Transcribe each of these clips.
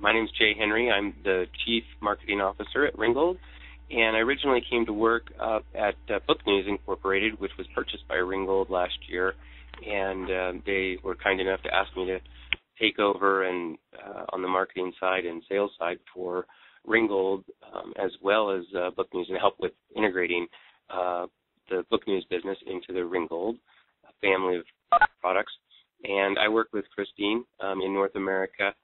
My name's Jay Henry. I'm the Chief Marketing Officer at Ringgold, and I originally came to work at Book News Incorporated, which was purchased by Ringgold last year, and they were kind enough to ask me to take over and on the marketing side and sales side for Ringgold, as well as Book News, and help with integrating the Book News business into the Ringgold family of products. And I work with Christine in North America.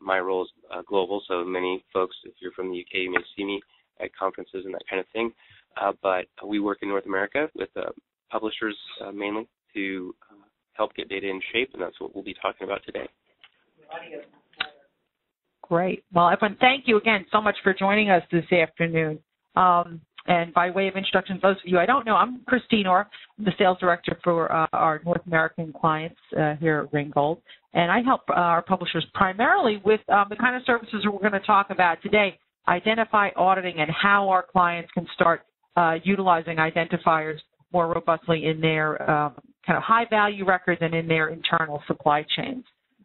My role is global, so many folks, if you're from the UK, you may see me at conferences and that kind of thing. But we work in North America with publishers mainly to help get data in shape, and that's what we'll be talking about today. Great. Well, everyone, thank you again so much for joining us this afternoon. And by way of introduction, those of you I don't know, I'm Christine Orr, the sales director for our North American clients here at Ringgold. And I help our publishers primarily with the kind of services we're going to talk about today, identify, auditing, and how our clients can start utilizing identifiers more robustly in their kind of high-value records and in their internal supply chains.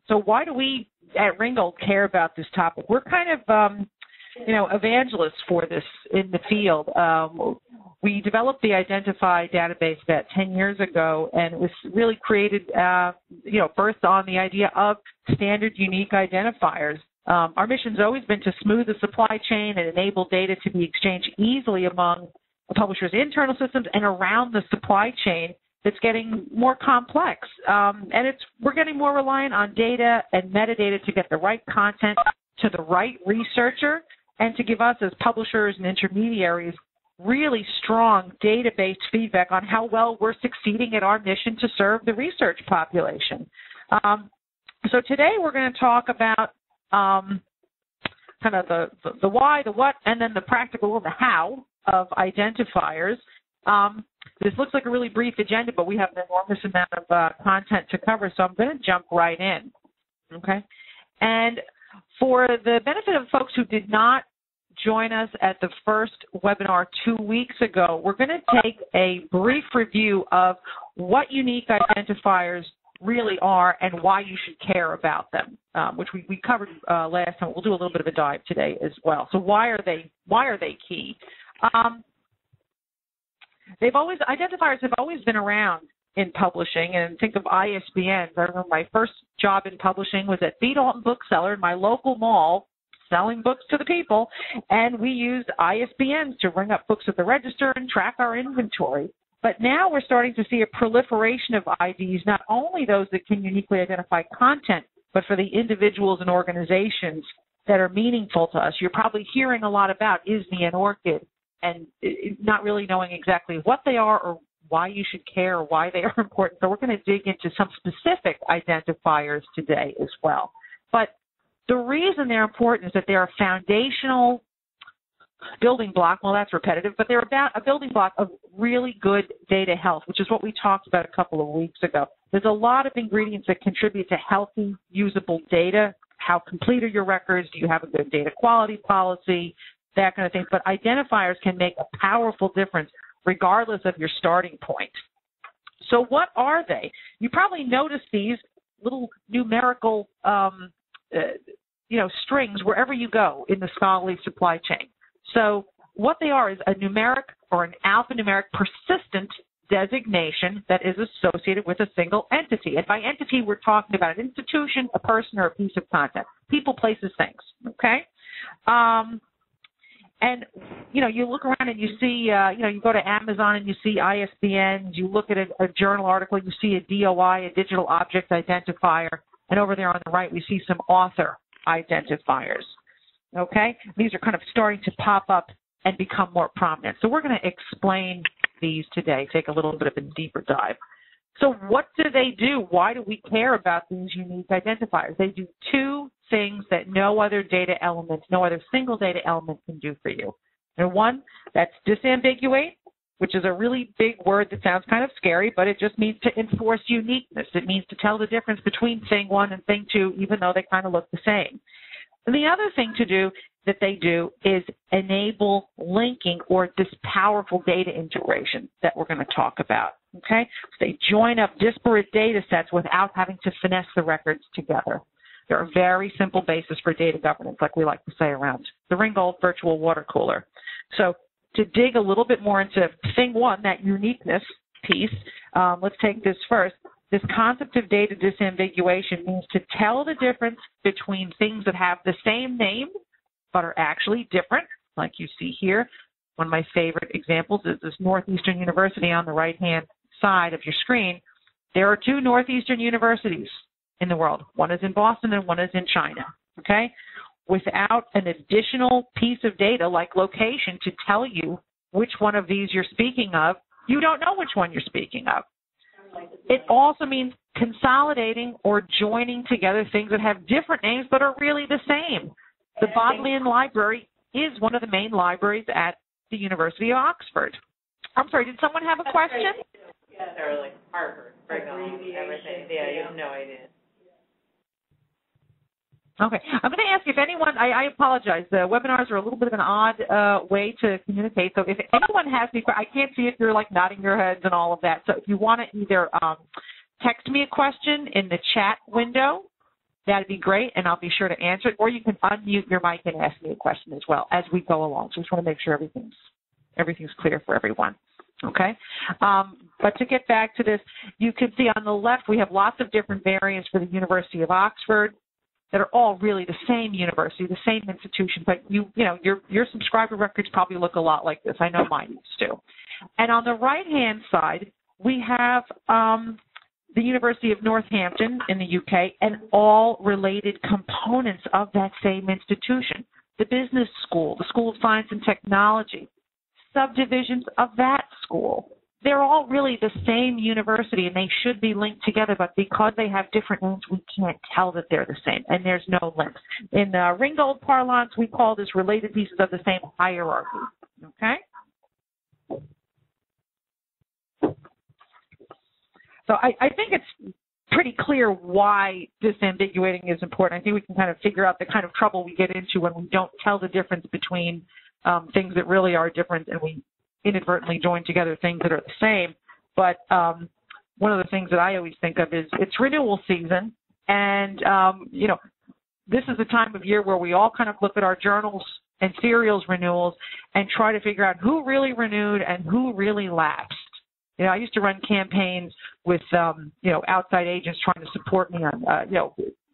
So why do we at Ringgold care about this topic? We're kind of evangelists for this in the field. We developed the Identify database about 10 years ago, and it was really created, birthed on the idea of standard unique identifiers. Our mission's always been to smooth the supply chain and enable data to be exchanged easily among a publisher's internal systems and around the supply chain that's getting more complex. We're getting more reliant on data and metadata to get the right content to the right researcher, and to give us as publishers and intermediaries really strong data-based feedback on how well we're succeeding at our mission to serve the research population. So today we're going to talk about kind of the why, the what, and then the practical, the how of identifiers. This looks like a really brief agenda, but we have an enormous amount of content to cover, so I'm going to jump right in. Okay? And for the benefit of folks who did not join us at the first webinar 2 weeks ago, we're going to take a brief review of what unique identifiers really are and why you should care about them, which we covered last time. We'll do a little bit of a dive today as well. So why are they key? Identifiers have always been around in publishing, and think of ISBNs. I remember my first job in publishing was at B. Dalton Bookseller in my local mall, selling books to the people, and we used ISBNs to ring up books at the register and track our inventory. But now we're starting to see a proliferation of IDs, not only those that can uniquely identify content, but for the individuals and organizations that are meaningful to us. You're probably hearing a lot about ISNI and ORCID, and not really knowing exactly what they are or why you should care or why they are important. So we're going to dig into some specific identifiers today as well. But the reason they're important is that they're a foundational building block. Well, that's repetitive, but they're about a building block of really good data health, which is what we talked about a couple of weeks ago. There's a lot of ingredients that contribute to healthy, usable data. How complete are your records? Do you have a good data quality policy? That kind of thing. But identifiers can make a powerful difference regardless of your starting point. So what are they? You probably noticed these little numerical strings wherever you go in the scholarly supply chain. So what they are is a numeric or an alphanumeric persistent designation that is associated with a single entity. And by entity, we're talking about an institution, a person, or a piece of content. People, places, things, okay? And, you look around and you see, you go to Amazon and you see ISBNs, you look at a journal article, you see a DOI, a digital object identifier, and over there on the right we see some author identifiers, okay? These are kind of starting to pop up and become more prominent. So we're going to explain these today, take a little bit of a deeper dive. So what do they do? Why do we care about these unique identifiers? They do two things that no other data element, no other single data element can do for you. And one, that's disambiguate, which is a really big word that sounds kind of scary, but it just means to enforce uniqueness. It means to tell the difference between thing one and thing two, even though they kind of look the same. And the other thing to do that they do is enable linking or this powerful data integration that we're going to talk about, okay? So they join up disparate data sets without having to finesse the records together. They're a very simple basis for data governance, like we like to say around the Ringgold virtual water cooler. So to dig a little bit more into thing one, that uniqueness piece, let's take this first. This concept of data disambiguation means to tell the difference between things that have the same name but are actually different, like you see here. One of my favorite examples is this Northeastern University on the right-hand side of your screen. There are two Northeastern universities in the world. One is in Boston and one is in China, okay? Without an additional piece of data like location to tell you which one of these you're speaking of, you don't know which one you're speaking of. It also means consolidating or joining together things that have different names but are really the same. The Bodleian Library is one of the main libraries at the University of Oxford. I'm sorry, did someone have a question? Yes, or like Harvard, Ringgold, everything. Yeah, you have no idea. Okay. I'm going to ask if anyone, I apologize, the webinars are a little bit of an odd way to communicate. So if anyone has any, I can't see if you're like nodding your heads and all of that. So if you want to either text me a question in the chat window, that'd be great, and I'll be sure to answer it. Or you can unmute your mic and ask me a question as well as we go along. So we just want to make sure everything's clear for everyone. Okay. But to get back to this, you can see on the left we have lots of different variants for the University of Oxford that are all really the same university, the same institution, but your subscriber records probably look a lot like this. I know mine used to. And on the right-hand side, we have the University of Northampton in the UK and all related components of that same institution. The business school, the School of Science and Technology, subdivisions of that school. They're all really the same university, and they should be linked together, but because they have different names, we can't tell that they're the same, and there's no links. In Ringgold parlance, we call this related pieces of the same hierarchy, okay? So I think it's pretty clear why disambiguating is important. I think we can kind of figure out the kind of trouble we get into when we don't tell the difference between things that really are different, and we inadvertently join together things that are the same. But one of the things that I always think of is it's renewal season, and this is the time of year where we all kind of look at our journals and serials renewals and try to figure out who really renewed and who really lapsed. I used to run campaigns with outside agents trying to support me on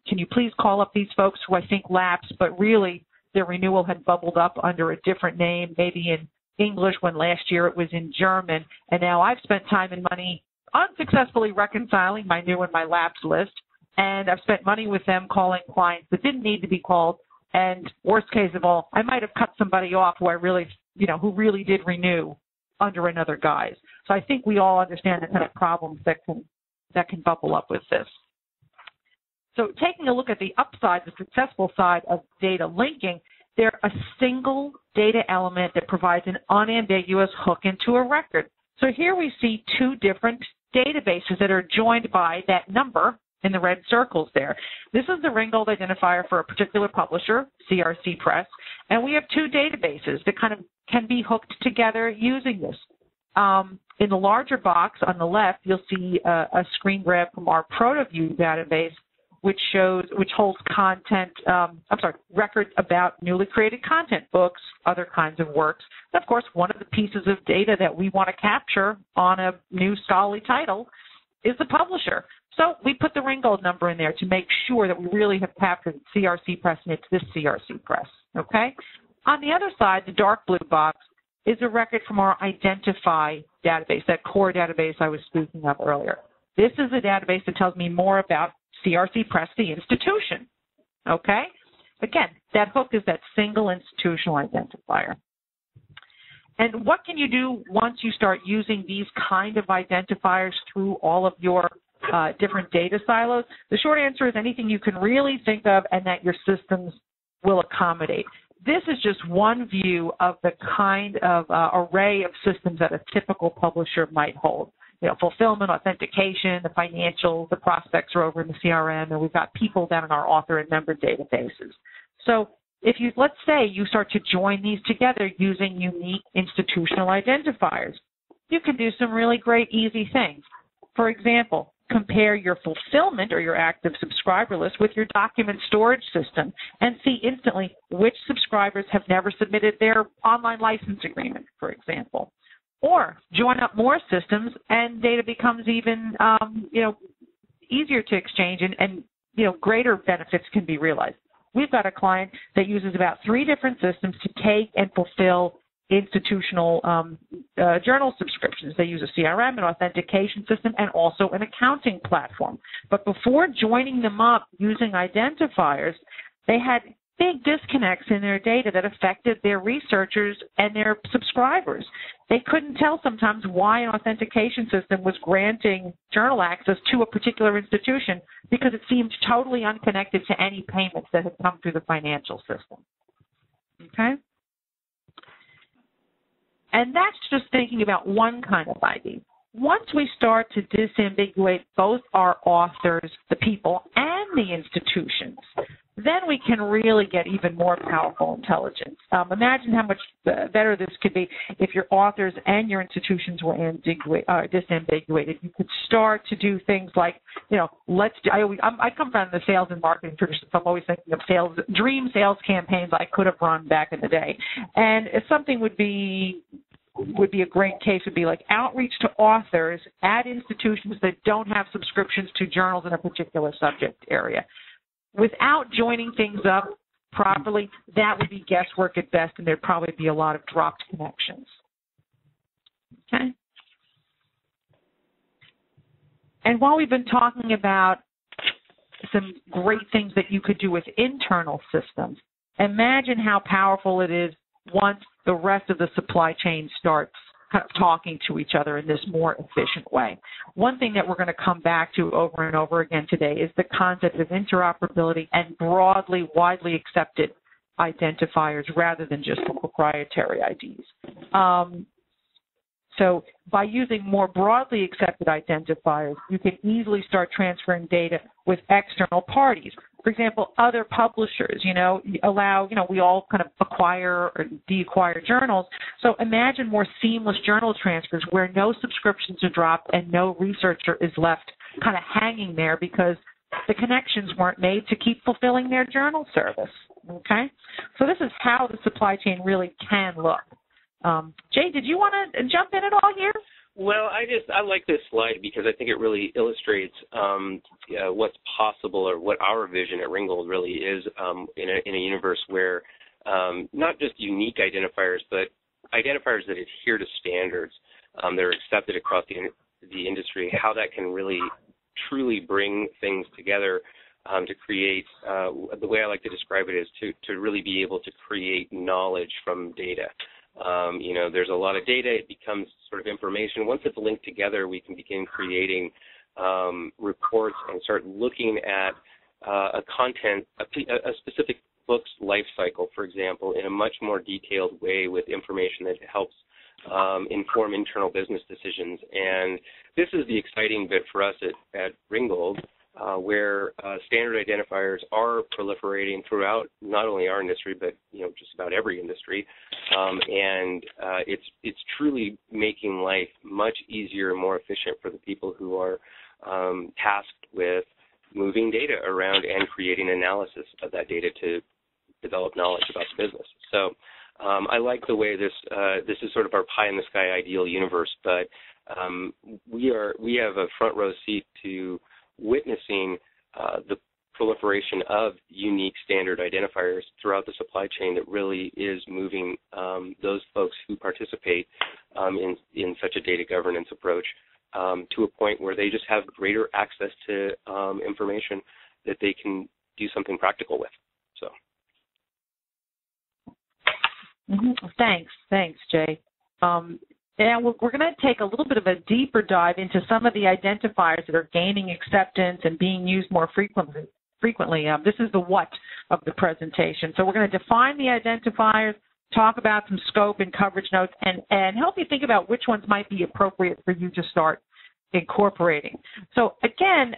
can you please call up these folks who I think lapsed, but really their renewal had bubbled up under a different name, maybe in English when last year it was in German, and now I've spent time and money unsuccessfully reconciling my new and my lapsed list, and I've spent money with them calling clients that didn't need to be called, and worst case of all, I might have cut somebody off who who really did renew under another guise. So I think we all understand the kind of problems that can bubble up with this. So taking a look at the upside, the successful side of data linking, they're a single data element that provides an unambiguous hook into a record. So here we see two different databases that are joined by that number in the red circles there. This is the Ringgold identifier for a particular publisher, CRC Press, and we have two databases that kind of can be hooked together using this. In the larger box on the left, you'll see a screen grab from our ProtoView database, which holds content, records about newly created content, books, other kinds of works. And of course, one of the pieces of data that we want to capture on a new scholarly title is the publisher. So we put the Ringgold number in there to make sure that we really have captured CRC Press, and it's this CRC Press, okay? On the other side, the dark blue box is a record from our Identify database, that core database I was speaking of earlier. This is a database that tells me more about CRC Press, the institution, okay? Again, that hook is that single institutional identifier. And what can you do once you start using these kind of identifiers through all of your different data silos? The short answer is anything you can really think of and that your systems will accommodate. This is just one view of the kind of array of systems that a typical publisher might hold. Fulfillment, authentication, the financials, the prospects are over in the CRM, and we've got people down in our author and member databases. So let's say you start to join these together using unique institutional identifiers, you can do some really great, easy things. For example, compare your fulfillment or your active subscriber list with your document storage system and see instantly which subscribers have never submitted their online license agreement, for example. Or join up more systems and data becomes even, easier to exchange and greater benefits can be realized. We've got a client that uses about 3 different systems to take and fulfill institutional journal subscriptions. They use a CRM, an authentication system, and also an accounting platform. But before joining them up using identifiers, they had big disconnects in their data that affected their researchers and their subscribers. They couldn't tell sometimes why an authentication system was granting journal access to a particular institution because it seemed totally unconnected to any payments that had come through the financial system. Okay? And that's just thinking about one kind of ID. Once we start to disambiguate both our authors, the people, and the institutions, then we can really get even more powerful intelligence. Imagine how much better this could be if your authors and your institutions were disambiguated. You could start to do things like, I come from the sales and marketing tradition, so I'm always thinking of dream sales campaigns I could have run back in the day. And if something would be a great case would be like outreach to authors at institutions that don't have subscriptions to journals in a particular subject area. Without joining things up properly, that would be guesswork at best, and there'd probably be a lot of dropped connections. Okay? And while we've been talking about some great things that you could do with internal systems, imagine how powerful it is once the rest of the supply chain starts kind of talking to each other in this more efficient way. One thing that we're going to come back to over and over again today is the concept of interoperability and widely accepted identifiers rather than just the proprietary IDs. So by using more broadly accepted identifiers, you can easily start transferring data with external parties. For example, other publishers, we all kind of acquire or de-acquire journals. So imagine more seamless journal transfers where no subscriptions are dropped and no researcher is left kind of hanging there because the connections weren't made to keep fulfilling their journal service. Okay? So this is how the supply chain really can look. Jay, did you want to jump in at all here? Well, I like this slide because I think it really illustrates what's possible or what our vision at Ringgold really is in a universe where not just unique identifiers, but identifiers that adhere to standards that are accepted across the industry, how that can really truly bring things together to create, the way I like to describe it is to really be able to create knowledge from data. There's a lot of data. It becomes sort of information. Once it's linked together, we can begin creating reports and start looking at a specific book's life cycle, for example, in a much more detailed way with information that helps inform internal business decisions. And this is the exciting bit for us at Ringgold, where standard identifiers are proliferating throughout not only our industry, but just about every industry, and it's truly making life much easier and more efficient for the people who are tasked with moving data around and creating analysis of that data to develop knowledge about the business. So I like the way this is sort of our pie in the sky ideal universe, but we have a front row seat to witnessing the proliferation of unique standard identifiers throughout the supply chain that really is moving those folks who participate in such a data governance approach to a point where they just have greater access to information that they can do something practical with. So. Thanks, Jay. Now we're going to take a little bit of a deeper dive into some of the identifiers that are gaining acceptance and being used more frequently. This is the what of the presentation. So we're going to define the identifiers, talk about some scope and coverage notes, and help you think about which ones might be appropriate for you to start incorporating. So again,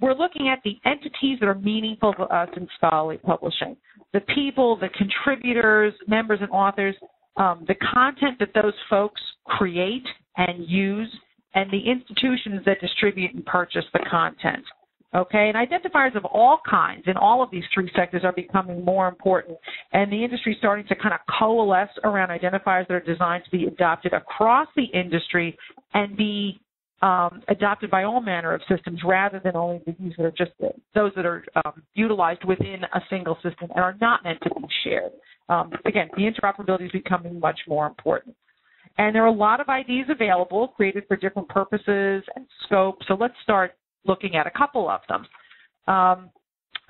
we're looking at the entities that are meaningful to us in scholarly publishing, the people, the contributors, members and authors, the content that those folks create and use and the institutions that distribute and purchase the content. Okay, and identifiers of all kinds in all of these three sectors are becoming more important, and the industry is starting to kind of coalesce around identifiers that are designed to be adopted across the industry and be adopted by all manner of systems rather than only those that are just those that are utilized within a single system and are not meant to be shared. Again, the interoperability is becoming much more important. And there are a lot of IDs available, created for different purposes and scope. So let's start looking at a couple of them.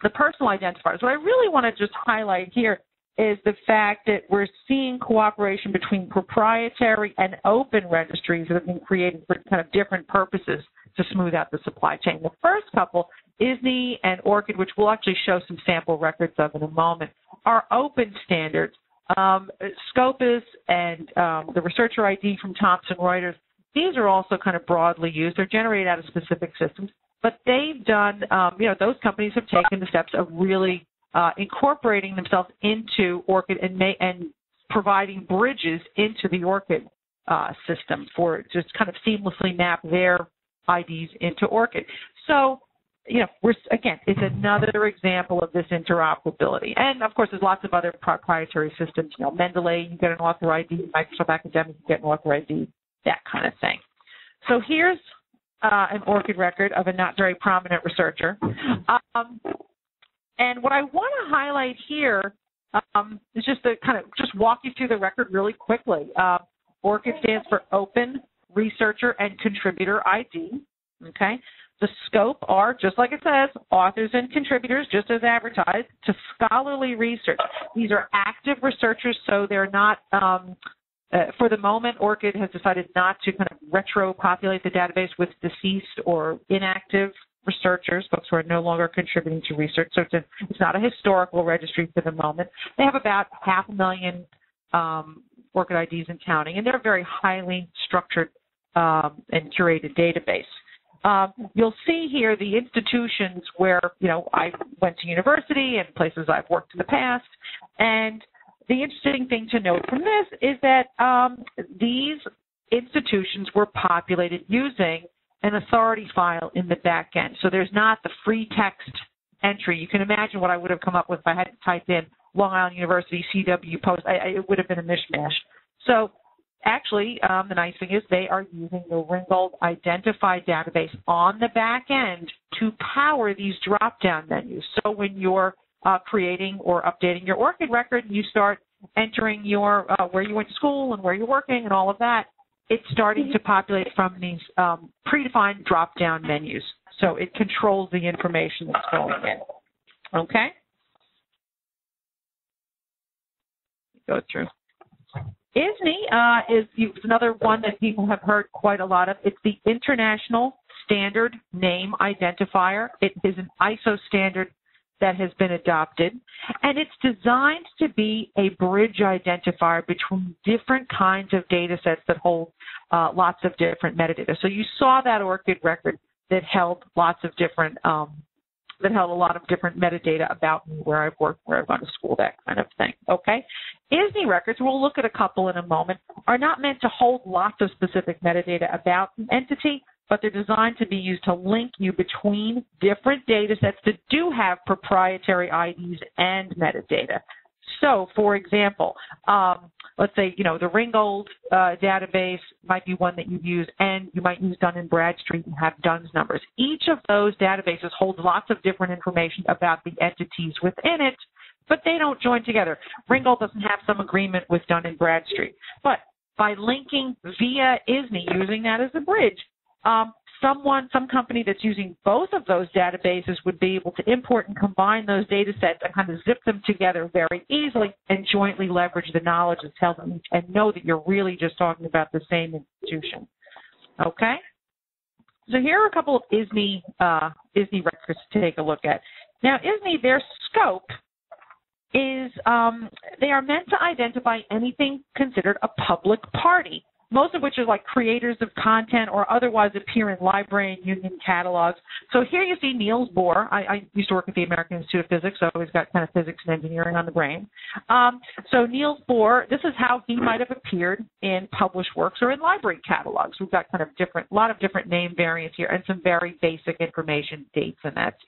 The personal identifiers. What I really want to just highlight here is the fact that we're seeing cooperation between proprietary and open registries that have been created for kind of different purposes to smooth out the supply chain. The first couple, ISNI and ORCID, which we'll actually show some sample records of in a moment, are open standards. Scopus and the researcher ID from Thomson Reuters, these are also kind of broadly used. They're generated out of specific systems, but they've done, those companies have taken the steps of really incorporating themselves into ORCID and providing bridges into the ORCID system for just kind of seamlessly map their IDs into ORCID. So, again, it's another example of this interoperability. And, of course, there's lots of other proprietary systems. Mendeley, you get an author ID. Microsoft Academic, you get an author ID, that kind of thing. So here's an ORCID record of a not very prominent researcher. And what I want to highlight here is just to kind of just walk you through the record really quickly. ORCID stands for Open Researcher and Contributor ID. Okay. The scope are, just like it says, authors and contributors, just as advertised, to scholarly research. These are active researchers, so they're not, for the moment, ORCID has decided not to kind of retro-populate the database with deceased or inactive researchers, folks who are no longer contributing to research. So it's not a historical registry for the moment. They have about 500,000 ORCID IDs and counting, and they're a very highly structured and curated database. You'll see here the institutions where, I went to university and places I've worked in the past. And the interesting thing to note from this is that these institutions were populated using an authority file in the back end. So there's not the free text entry. You can imagine what I would have come up with if I had to type in Long Island University, CW Post. It would have been a mishmash. So actually, the nice thing is they are using the Ringgold Identifier database on the back end to power these drop-down menus. So when you're creating or updating your ORCID record, you start entering your where you went to school and where you're working and all of that. It's starting to populate from these predefined drop-down menus. So it controls the information that's going in. Okay? Go through. ISNI is another one that people have heard quite a lot of. It's the International Standard Name Identifier. It is an ISO standard that has been adopted, and it's designed to be a bridge identifier between different kinds of data sets that hold lots of different metadata. So you saw that ORCID record that held lots of different that held a lot of different metadata about me, where I've worked, where I've gone to school, that kind of thing, okay? ISNI records, we'll look at a couple in a moment, are not meant to hold lots of specific metadata about an entity, but they're designed to be used to link you between different data sets that do have proprietary IDs and metadata. So, for example, let's say, the Ringgold database might be one that you use, and you might use Dun & Bradstreet and have DUNS numbers. Each of those databases holds lots of different information about the entities within it, but they don't join together. Ringgold doesn't have some agreement with Dun & Bradstreet. But by linking via ISNI, using that as a bridge, some company that's using both of those databases would be able to import and combine those data sets and kind of zip them together very easily and jointly leverage the knowledge that's held in each and know that you're really just talking about the same institution. Okay? So here are a couple of ISNI records to take a look at. Now, ISNI, their scope is they are meant to identify anything considered a public party. most of which are like creators of content or otherwise appear in library and union catalogs. So here you see Niels Bohr. I used to work at the American Institute of Physics, so I always got kind of physics and engineering on the brain. So Niels Bohr, this is how he might have appeared in published works or in library catalogs. We've got kind of a lot of different name variants here and some very basic information, dates, and that's,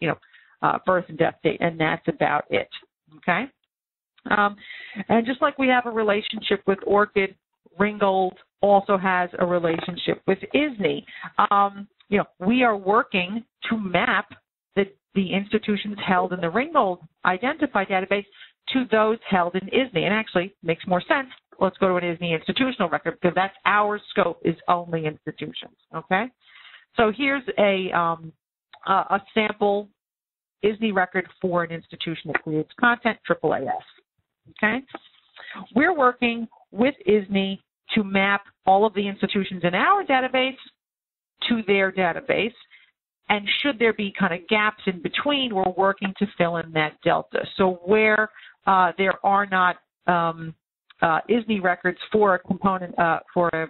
birth and death date, and that's about it, okay? And just like we have a relationship with ORCID, Ringgold also has a relationship with ISNI. We are working to map the institutions held in the Ringgold Identifier database to those held in ISNI. And actually, makes more sense. Let's go to an ISNI institutional record because that's our scope is only institutions. Okay. So here's a sample ISNI record for an institution that creates content, AAAS. Okay. We're working with ISNI to map all of the institutions in our database to their database. And should there be kind of gaps in between, we're working to fill in that delta. So where there are not ISNI records for a component, for a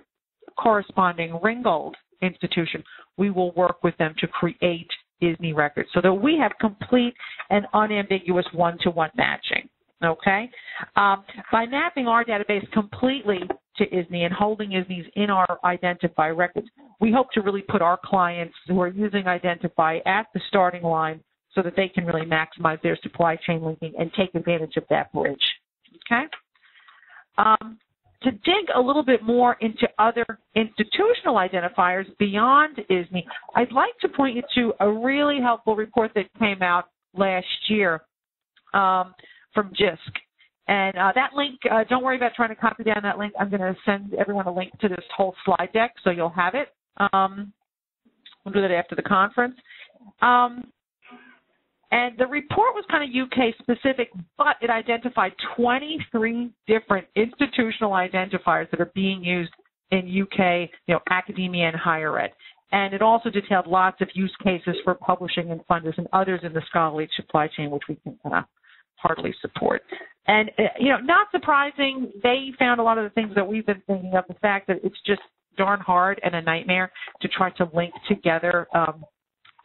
corresponding Ringgold institution, we will work with them to create ISNI records so that we have complete and unambiguous one-to-one matching. Okay? By mapping our database completely to ISNI and holding ISNIs in our Identify records, we hope to really put our clients who are using Identify at the starting line so that they can really maximize their supply chain linking and take advantage of that bridge. Okay? To dig a little bit more into other institutional identifiers beyond ISNI, I'd like to point you to a really helpful report that came out last year from JISC. And that link, don't worry about trying to copy down that link. I'm going to send everyone a link to this whole slide deck so you'll have it. We'll do that after the conference. And the report was kind of UK specific, but it identified 23 different institutional identifiers that are being used in UK, academia and higher ed. And it also detailed lots of use cases for publishing and funders and others in the scholarly supply chain, which we can heartily support. And, not surprising, they found a lot of the things that we've been thinking of, the fact that it's just darn hard and a nightmare to try to link together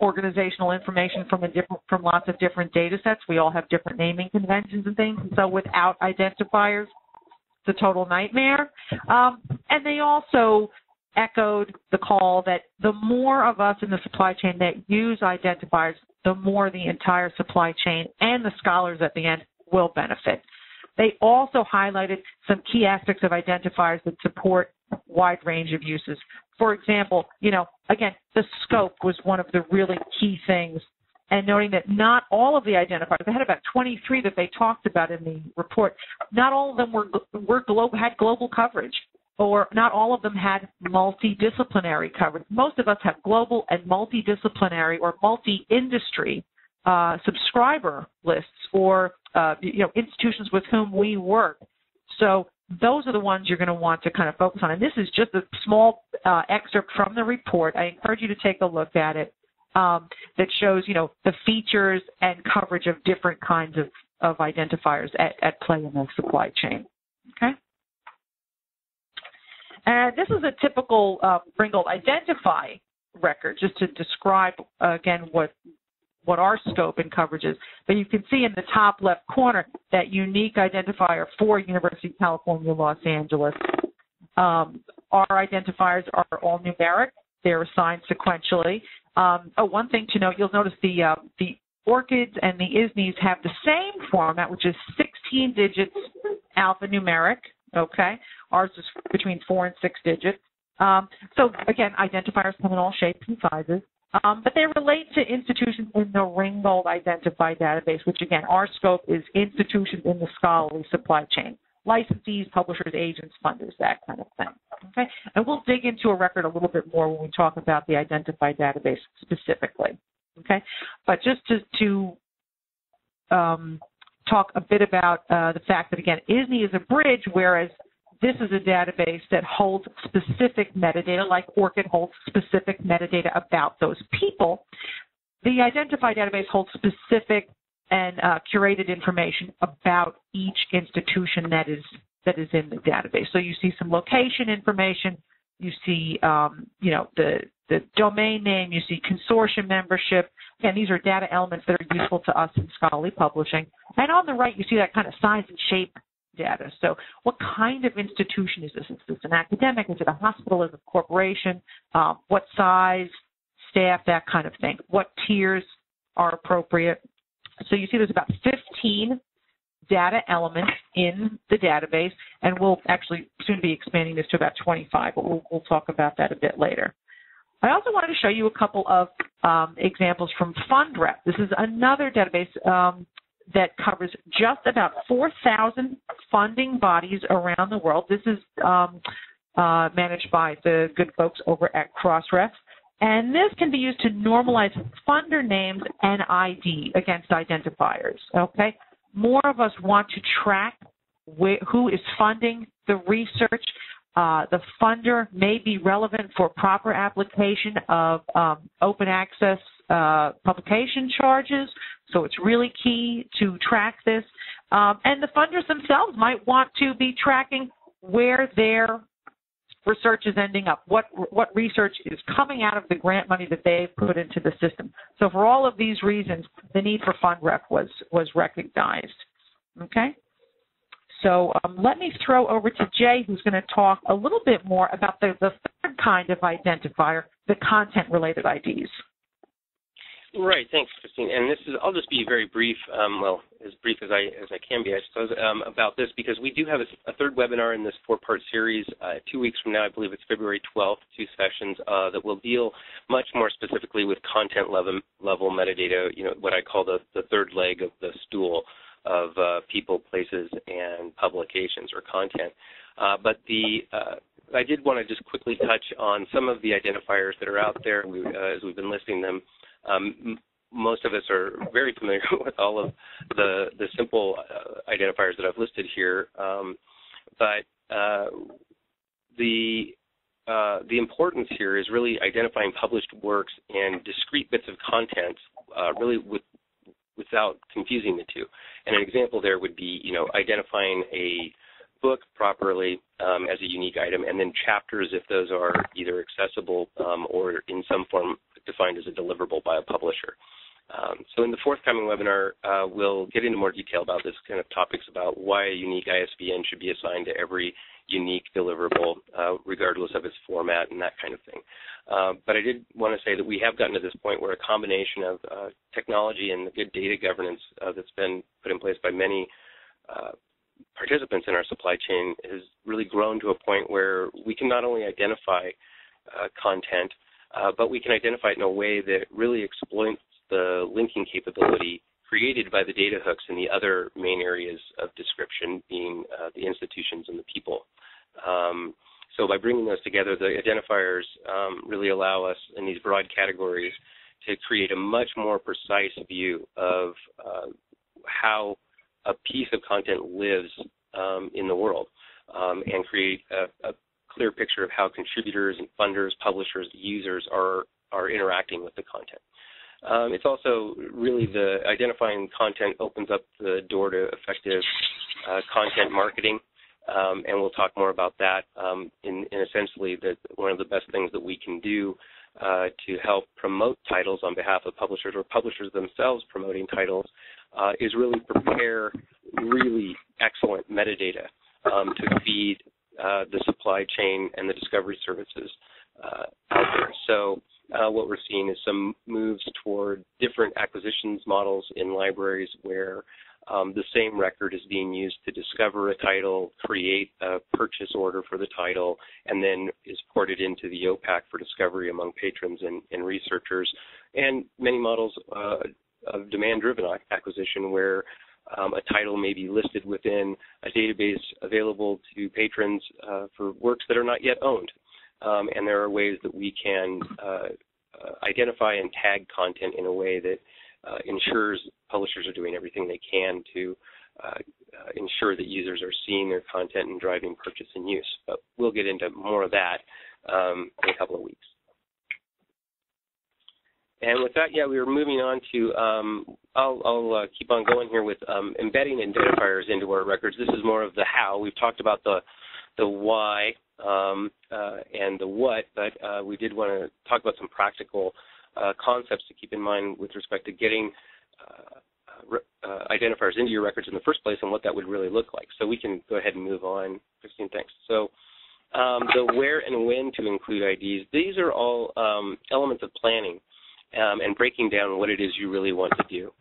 organizational information from lots of different data sets. We all have different naming conventions and things, and so without identifiers, it's a total nightmare. And they also echoed the call that the more of us in the supply chain that use identifiers, the more the entire supply chain and the scholars at the end will benefit. They also highlighted some key aspects of identifiers that support a wide range of uses. For example, again, the scope was one of the really key things, and noting that not all of the identifiers, they had about 23 that they talked about in the report, not all of them had global coverage, or not all of them had multidisciplinary coverage. Most of us have global and multidisciplinary or multi-industry subscriber lists or institutions with whom we work. So those are the ones you're going to want to kind of focus on. And this is just a small excerpt from the report. I encourage you to take a look at it that shows, the features and coverage of different kinds of identifiers at play in the supply chain. Okay. And this is a typical Ringgold Identify record, just to describe, again, what our scope and coverage is. But you can see in the top left corner that unique identifier for University of California, Los Angeles. Our identifiers are all numeric. They're assigned sequentially. One thing to note, you'll notice the ORCIDs and the ISNIs have the same format, which is 16 digits alphanumeric. Okay, ours is between 4 and 6 digits. So again, identifiers come in all shapes and sizes, but they relate to institutions in the Ringgold Identifier database, which again, our scope is institutions in the scholarly supply chain, licensees, publishers, agents, funders, that kind of thing. Okay, and we'll dig into a record a little bit more when we talk about the Identifier database specifically. Okay, but just to talk a bit about the fact that, again, ISNI is a bridge, whereas this is a database that holds specific metadata, like ORCID holds specific metadata about those people. The Identify database holds specific and curated information about each institution that is in the database. So you see some location information, you see, the domain name, you see consortium membership. Again, these are data elements that are useful to us in scholarly publishing. And on the right, you see that kind of size and shape data. So what kind of institution is this? Is this an academic? Is it a hospital? Is it a corporation? What size, staff, that kind of thing. What tiers are appropriate? So you see there's about 15 data elements in the database, and we'll actually soon be expanding this to about 25, but we'll talk about that a bit later. I also wanted to show you a couple of examples from FundRep. This is another database that covers just about 4,000 funding bodies around the world. This is managed by the good folks over at Crossref. And this can be used to normalize funder names and ID against identifiers, okay? More of us want to track who is funding the research. The funder may be relevant for proper application of open access publication charges, so it's really key to track this. And the funders themselves might want to be tracking where their research is ending up, what research is coming out of the grant money that they've put into the system. So for all of these reasons, the need for FundRep was recognized. Okay? So let me throw over to Jay, who's going to talk a little bit more about the third kind of identifier, the content-related IDs. Right, thanks, Christine. And this is, I'll just be very brief, well, as brief as I can be, I suppose, about this, because we do have a third webinar in this four-part series 2 weeks from now. I believe it's February 12th, 2 sessions that will deal much more specifically with content level metadata, what I call the third leg of the stool of people, places, and publications or content. But I did want to just quickly touch on some of the identifiers that are out there as we've been listing them. Most of us are very familiar with all of the simple identifiers that I've listed here, but the importance here is really identifying published works and discrete bits of content, really without confusing the two. And an example there would be, identifying a book properly as a unique item, and then chapters if those are either accessible or in some form defined as a deliverable by a publisher. So in the forthcoming webinar, we'll get into more detail about this kind of topics about why a unique ISBN should be assigned to every unique deliverable, regardless of its format and that kind of thing. But I did want to say that we have gotten to this point where a combination of technology and the good data governance that's been put in place by many participants in our supply chain has really grown to a point where we can not only identify content, but we can identify it in a way that really exploits the linking capability created by the data hooks in the other main areas of description, being the institutions and the people. So by bringing those together, the identifiers really allow us in these broad categories to create a much more precise view of how a piece of content lives in the world, and create a clear picture of how contributors and funders, publishers, users are interacting with the content. It's also really the identifying content opens up the door to effective content marketing, and we'll talk more about that in essentially that one of the best things that we can do to help promote titles on behalf of publishers or publishers themselves promoting titles is really prepare really excellent metadata to feed the supply chain and the discovery services out there. So what we're seeing is some moves toward different acquisitions models in libraries where the same record is being used to discover a title, create a purchase order for the title, and then is ported into the OPAC for discovery among patrons and researchers, and many models of demand-driven acquisition where a title may be listed within a database available to patrons for works that are not yet owned. And there are ways that we can identify and tag content in a way that ensures publishers are doing everything they can to ensure that users are seeing their content and driving purchase and use. But we'll get into more of that in a couple of weeks. And with that, we were moving on to, I'll keep on going here with embedding identifiers into our records. This is more of the how. We've talked about the why and the what, but we did want to talk about some practical concepts to keep in mind with respect to getting identifiers into your records in the first place and what that would really look like. So we can go ahead and move on. Christine, thanks. So the where and when to include IDs, these are all elements of planning and breaking down what it is you really want to do.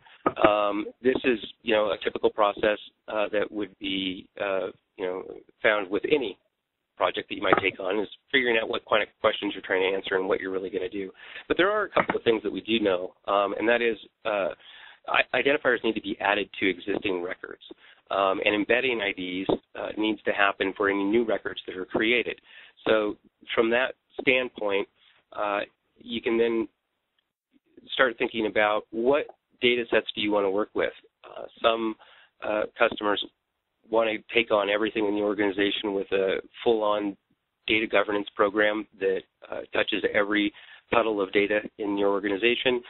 This is, a typical process that would be, found with any project that you might take on, is figuring out what kind of questions you're trying to answer and what you're really going to do. But there are a couple of things that we do know, and that is identifiers need to be added to existing records. And embedding IDs needs to happen for any new records that are created. So from that standpoint, you can then start thinking about what data sets do you want to work with. Some customers want to take on everything in the organization with a full-on data governance program that touches every puddle of data in your organization.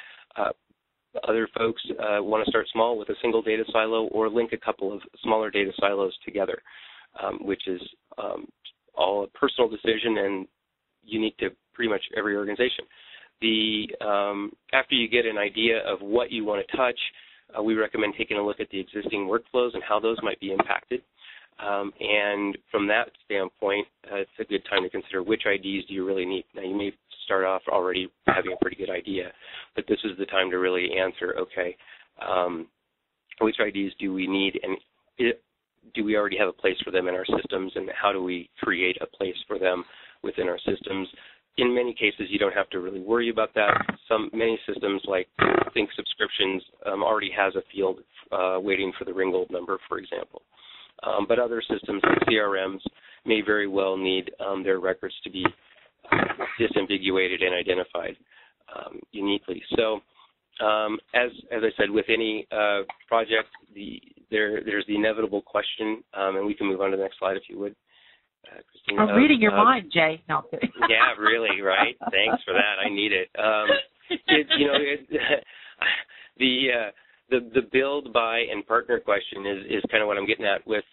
Other folks want to start small with a single data silo or link a couple of smaller data silos together, which is all a personal decision and unique to pretty much every organization. After you get an idea of what you want to touch, we recommend taking a look at the existing workflows and how those might be impacted. And from that standpoint, it's a good time to consider which IDs do you really need. Now, you may start off already having a pretty good idea, but this is the time to really answer, okay, which IDs do we need, and do we already have a place for them in our systems, and how do we create a place for them within our systems? In many cases, you don't have to really worry about that. Many systems, like Think Subscriptions, already has a field waiting for the Ringgold number, for example. But other systems, like CRMs, may very well need their records to be disambiguated and identified uniquely. So, as I said, with any project, there's the inevitable question, and we can move on to the next slide if you would. Christine, I'm reading your mind, Jay. No, I'm kidding. Yeah, really, right? Thanks for that. I need it. The build, buy, and partner question is kind of what I'm getting at with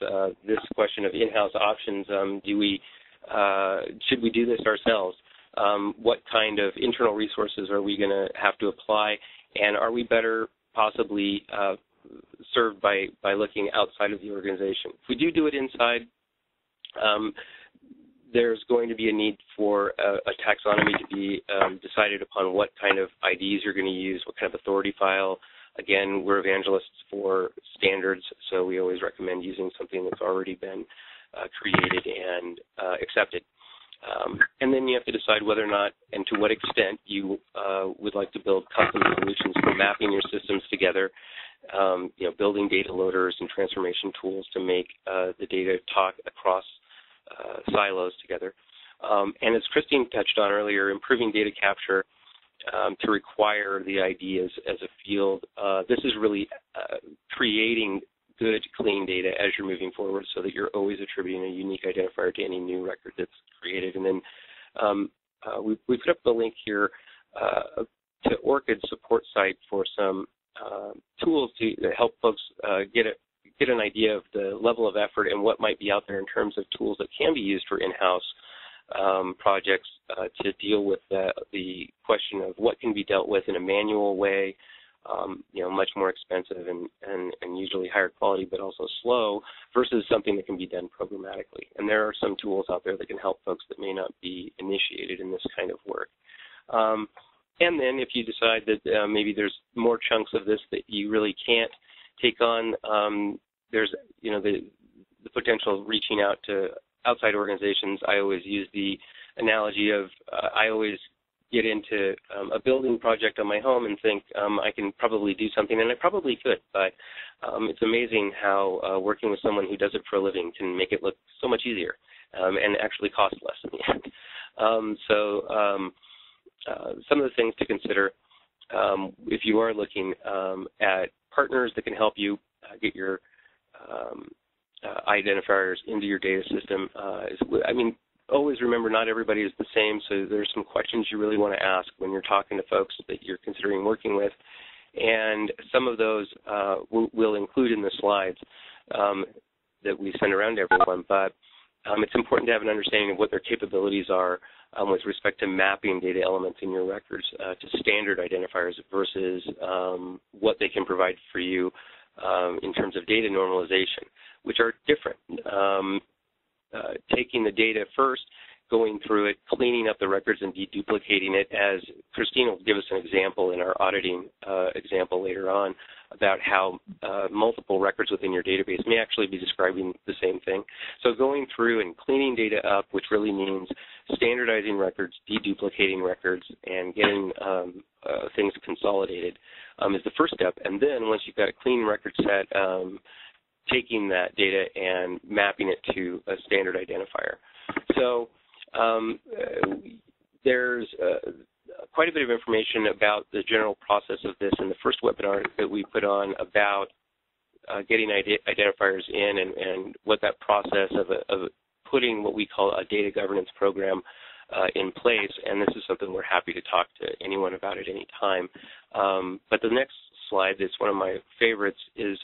this question of in-house options. Should we do this ourselves? What kind of internal resources are we going to have to apply? And are we better possibly served by looking outside of the organization? If we do it inside, there's going to be a need for a taxonomy to be decided upon what kind of IDs you're going to use, what kind of authority file. Again, we're evangelists for standards, so we always recommend using something that's already been created and accepted. And then you have to decide whether or not and to what extent you would like to build custom solutions for mapping your systems together, building data loaders and transformation tools to make the data talk across silos together. And as Christine touched on earlier, improving data capture to require the ID as a field. This is really creating good, clean data as you're moving forward so that you're always attributing a unique identifier to any new record that's created. And then we put up the link here to ORCID's support site for some tools to help folks get an idea of the level of effort and what might be out there in terms of tools that can be used for in-house projects to deal with the question of what can be dealt with in a manual way, much more expensive and usually higher quality but also slow, versus something that can be done programmatically. And there are some tools out there that can help folks that may not be initiated in this kind of work. And then if you decide that maybe there's more chunks of this that you really can't take on, there's the potential of reaching out to outside organizations. I always use the analogy of I always get into a building project on my home and think I can probably do something, and I probably could, but it's amazing how working with someone who does it for a living can make it look so much easier and actually cost less in the end. Some of the things to consider if you are looking at partners that can help you get your identifiers into your data system. Always remember not everybody is the same, so there's some questions you really want to ask when you're talking to folks that you're considering working with, and some of those we'll include in the slides that we send around to everyone. But it's important to have an understanding of what their capabilities are with respect to mapping data elements in your records to standard identifiers versus what they can provide for you in terms of data normalization, which are different. Taking the data first, going through it, cleaning up the records and deduplicating it, as Christine will give us an example in our auditing example later on about how multiple records within your database may actually be describing the same thing. So going through and cleaning data up, which really means standardizing records, deduplicating records, and getting things consolidated is the first step. And then once you've got a clean record set, taking that data and mapping it to a standard identifier. So there's quite a bit of information about the general process of this in the first webinar that we put on about getting identifiers in and what that process of putting what we call a data governance program in place, and this is something we're happy to talk to anyone about at any time. But the next slide, that's one of my favorites, is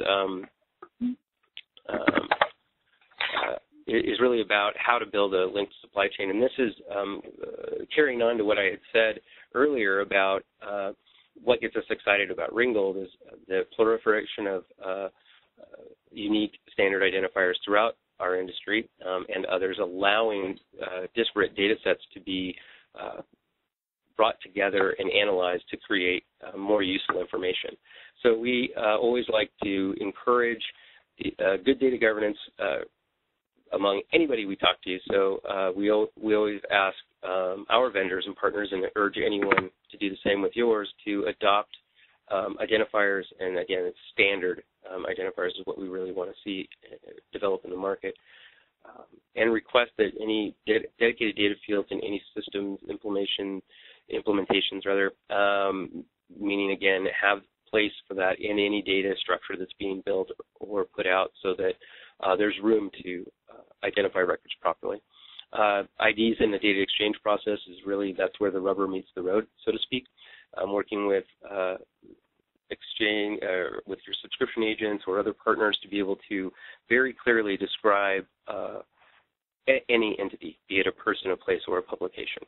really about how to build a linked supply chain. And this is carrying on to what I had said earlier about what gets us excited about Ringgold is the proliferation of unique standard identifiers throughout our industry and others, allowing disparate data sets to be brought together and analyzed to create more useful information. So we always like to encourage good data governance among anybody we talk to. So we always ask our vendors and partners, and urge anyone to do the same with yours, to adopt identifiers, and again, it's standard identifiers is what we really want to see develop in the market, and request that any dedicated data fields in any systems implementations rather, meaning again, have place for that in any data structure that's being built or put out, so that there's room to identify records properly. IDs in the data exchange process is really, that's where the rubber meets the road, so to speak. Working with exchange with your subscription agents or other partners to be able to very clearly describe any entity, be it a person, a place, or a publication.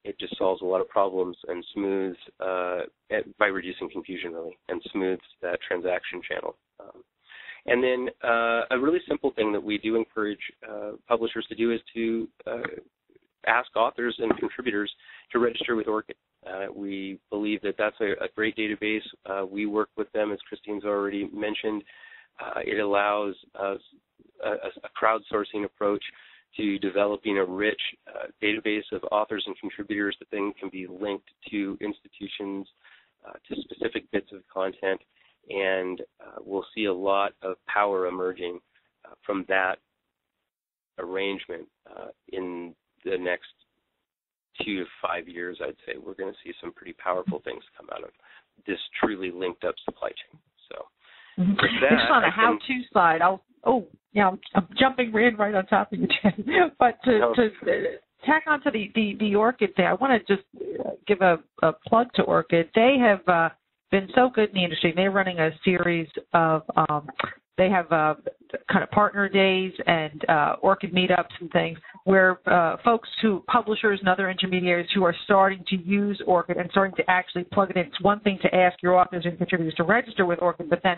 It just solves a lot of problems and smooths, by reducing confusion really, and smooths that transaction channel. And then a really simple thing that we do encourage publishers to do is to ask authors and contributors to register with ORCID. We believe that that's a great database. We work with them, as Christine's already mentioned. It allows us a crowdsourcing approach to developing a rich database of authors and contributors that then can be linked to institutions, to specific bits of content, and we'll see a lot of power emerging from that arrangement in the next 2 to 5 years, I'd say. We're going to see some pretty powerful things come out of this truly linked up supply chain. So, with that, just on a how-to slide, I'm jumping right on top of you, Jen. But to tack on to the ORCID thing, I want to just give a plug to ORCID. They have been so good in the industry. They're running a series of, they have kind of partner days and ORCID meetups and things where publishers and other intermediaries who are starting to use ORCID and starting to actually plug it in. It's one thing to ask your authors and contributors to register with ORCID, but then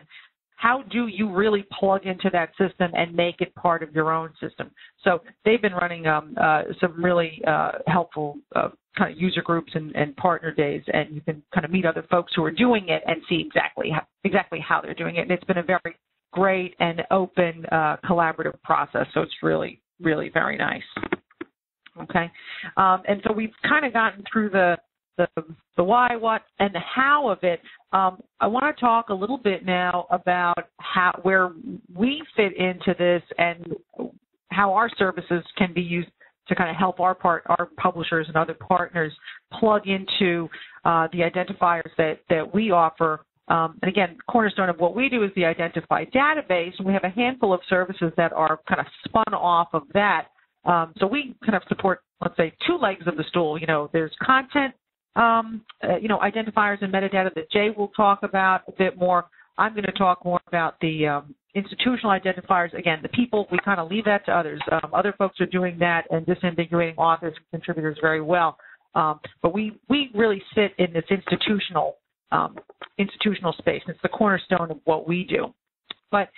how do you really plug into that system and make it part of your own system? So they've been running some really helpful kind of user groups and partner days, and you can kind of meet other folks who are doing it and see exactly how they're doing it. And it's been a very great and open collaborative process, so it's really, really very nice. Okay, and so we've kind of gotten through the why, what, and the how of it. I want to talk a little bit now about where we fit into this and how our services can be used to kind of help our publishers and other partners plug into the identifiers that we offer. And again, cornerstone of what we do is the Identify database, and we have a handful of services that are kind of spun off of that. So we kind of support, let's say, 2 legs of the stool. There's content, identifiers and metadata that Jay will talk about a bit more. I'm going to talk more about the institutional identifiers, again, the people, we kind of leave that to others. Other folks are doing that and disambiguating authors and contributors very well. But we really sit in this institutional space. It's the cornerstone of what we do. But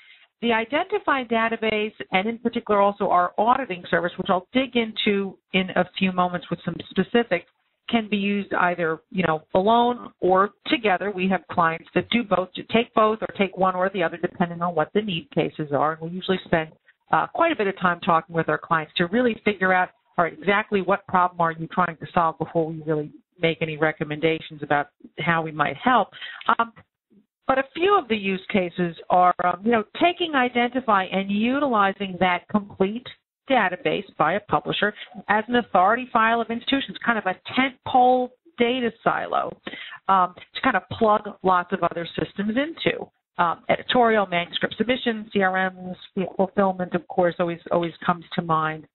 the Identify database, and in particular also our auditing service, which I'll dig into in a few moments with some specifics, can be used either, alone or together. We have clients that do both, to take both or take one or the other, depending on what the need cases are. And we usually spend quite a bit of time talking with our clients to really figure out, all right, exactly what problem are you trying to solve before we really make any recommendations about how we might help. But a few of the use cases are, taking Identify and utilizing that complete database by a publisher as an authority file of institutions, kind of a tentpole data silo to kind of plug lots of other systems into. Editorial, manuscript submission, CRMs, fulfillment, of course, always comes to mind.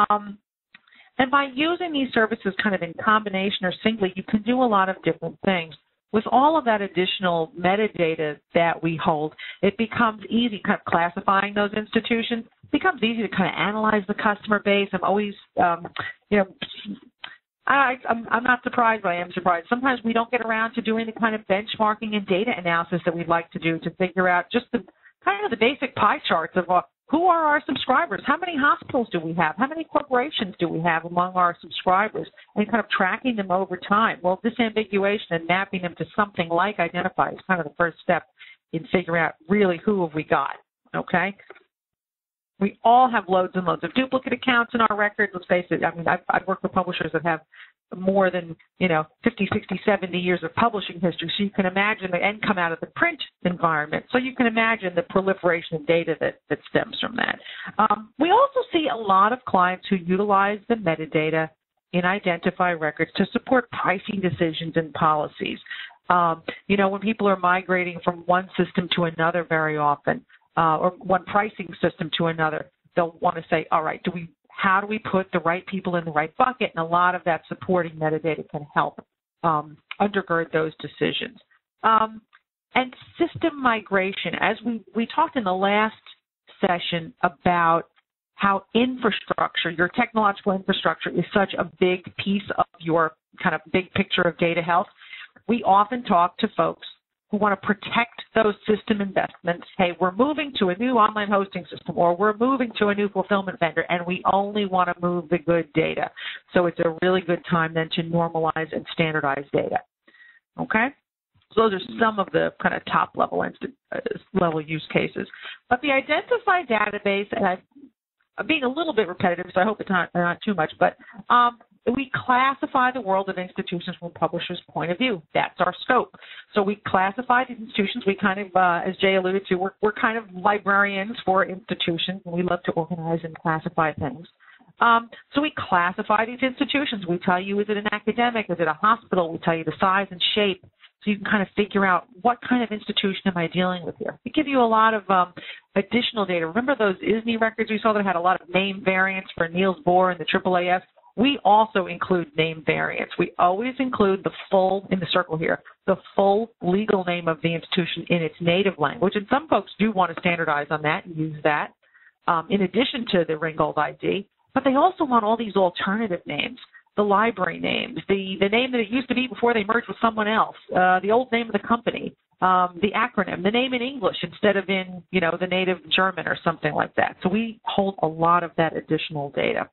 And by using these services kind of in combination or singly, you can do a lot of different things. With all of that additional metadata that we hold, it becomes easy, kind of classifying those institutions. It becomes easy to kind of analyze the customer base. I'm always, I'm not surprised, but I am surprised. Sometimes we don't get around to doing the kind of benchmarking and data analysis that we'd like to do to figure out just the kind of the basic pie charts of who are our subscribers? How many hospitals do we have? How many corporations do we have among our subscribers? And kind of tracking them over time. Well, disambiguation and mapping them to something like Identify is kind of the first step in figuring out really who have we got, okay? We all have loads and loads of duplicate accounts in our records. Let's face it, I mean, I've worked with publishers that have more than, 50, 60, 70 years of publishing history. So you can imagine, and come out of the print environment. So you can imagine the proliferation of data that stems from that. We also see a lot of clients who utilize the metadata in Identify records to support pricing decisions and policies. When people are migrating from one system to another very often, or one pricing system to another, they'll want to say, all right, how do we put the right people in the right bucket? And a lot of that supporting metadata can help undergird those decisions. And system migration, as we talked in the last session about how infrastructure, your technological infrastructure, is such a big piece of your kind of big picture of data health. We often talk to folks who want to protect those system investments. Hey, we're moving to a new online hosting system, or we're moving to a new fulfillment vendor, and we only want to move the good data. So it's a really good time then to normalize and standardize data. Okay? So those are some of the kind of top level use cases. But the Identify database, and I'm being a little bit repetitive, so I hope it's not too much, but we classify the world of institutions from a publisher's point of view. That's our scope. So we classify these institutions. We kind of, as Jay alluded to, we're kind of librarians for institutions, and we love to organize and classify things. So we classify these institutions. We tell you, is it an academic? Is it a hospital? We tell you the size and shape, so you can kind of figure out what kind of institution am I dealing with here. We give you a lot of additional data. Remember those ISNI records we saw that had a lot of name variants for Niels Bohr and the AAAS? We also include name variants. We always include the full, in the circle here, the full legal name of the institution in its native language. And some folks do want to standardize on that and use that in addition to the Ringgold ID. But they also want all these alternative names, the library names, the name that it used to be before they merged with someone else, the old name of the company, the acronym, the name in English instead of in, the native German or something like that. So we hold a lot of that additional data.